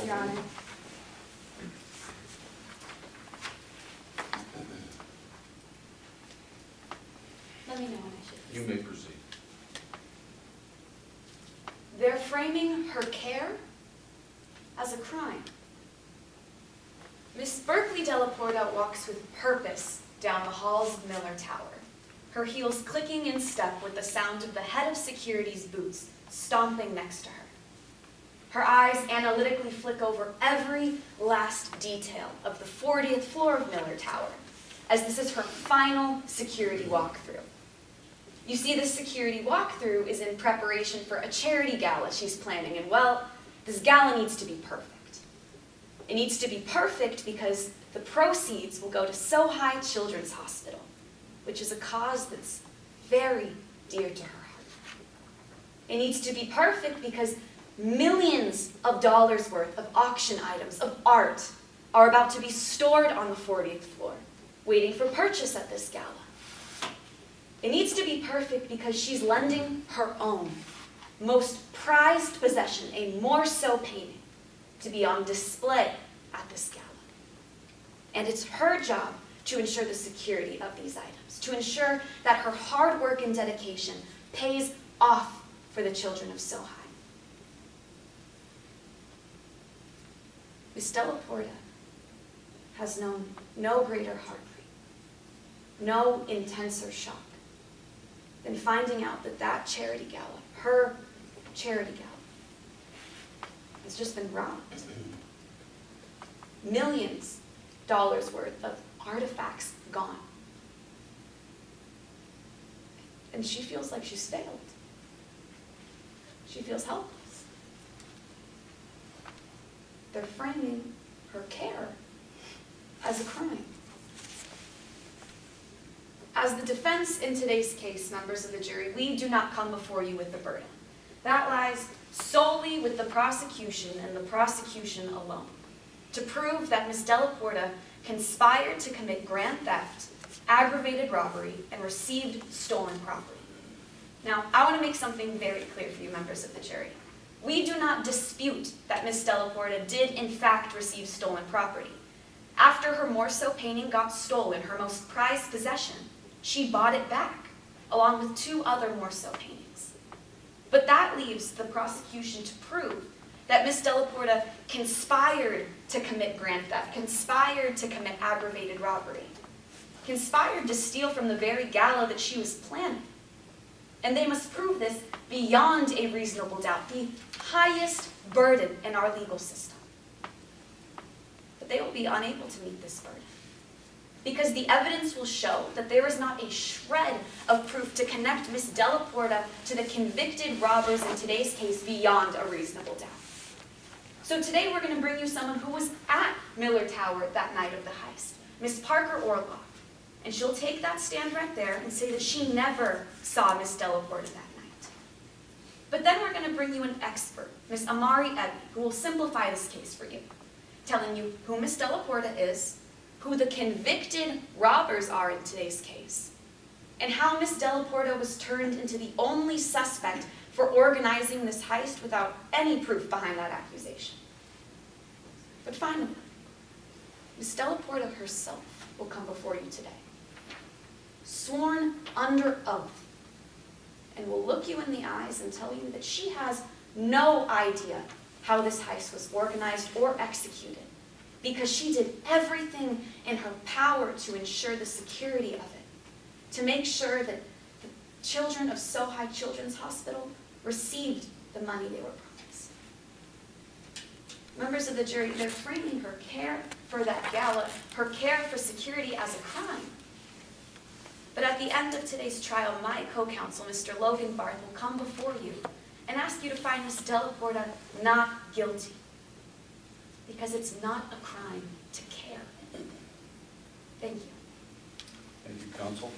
Your Honor. Let me know when I should. You may proceed. They're framing her care as a crime. Miss Berkeley Della Porta walks with purpose down the halls of Miller Tower, her heels clicking in step with the sound of the head of security's boots stomping next to her. Her eyes analytically flick over every last detail of the 40th floor of Miller Tower, as this is her final security walkthrough. You see, this security walkthrough is in preparation for a charity gala she's planning, and well, this gala needs to be perfect. It needs to be perfect because the proceeds will go to So High Children's Hospital, which is a cause that's very dear to her heart. It needs to be perfect because millions of dollars worth of auction items, of art, are about to be stored on the 40th floor, waiting for purchase at this gala. It needs to be perfect because she's lending her own, most prized possession, a Morso painting, to be on display at this gala. And it's her job to ensure the security of these items, to ensure that her hard work and dedication pays off for the children of So High. Miss Della Porta has known no greater heartbreak, no intenser shock than finding out that that charity gala, her charity gala, has just been robbed. Millions of dollars worth of artifacts gone. And she feels like she's failed. She feels helpless. They're framing her care as a crime. As the defense in today's case, members of the jury, we do not come before you with the burden. That lies solely with the prosecution and the prosecution alone, to prove that Ms. Della Porta conspired to commit grand theft, aggravated robbery, and received stolen property. Now, I want to make something very clear for you, members of the jury. We do not dispute that Ms. Della Porta did in fact receive stolen property. After her Morso painting got stolen, her most prized possession, she bought it back, along with 2 other Morso paintings. But that leaves the prosecution to prove that Ms. Della Porta conspired to commit grand theft, conspired to commit aggravated robbery, conspired to steal from the very gala that she was planning. And they must prove this beyond a reasonable doubt, the highest burden in our legal system. But they will be unable to meet this burden, because the evidence will show that there is not a shred of proof to connect Ms. Della Porta to the convicted robbers in today's case beyond a reasonable doubt. So today we're going to bring you someone who was at Miller Tower that night of the heist, Ms. Parker Olaf. And she'll take that stand right there and say that she never saw Ms. Della Porta that night. But then we're going to bring you an expert, Ms. Amari Edney, who will simplify this case for you, telling you who Ms. Della Porta is, who the convicted robbers are in today's case, and how Ms. Della Porta was turned into the only suspect for organizing this heist without any proof behind that accusation. But finally, Ms. Della Porta herself will come before you today, sworn under oath, and will look you in the eyes and tell you that she has no idea how this heist was organized or executed, because she did everything in her power to ensure the security of it, to make sure that the children of So High Children's Hospital received the money they were promised. Members of the jury, they're framing her care for that gala, her care for security, as a crime. But at the end of today's trial, my co-counsel, Mr. Logan Barth, will come before you and ask you to find Ms. Della Porta not guilty, because it's not a crime to care. Thank you. Thank you, counsel.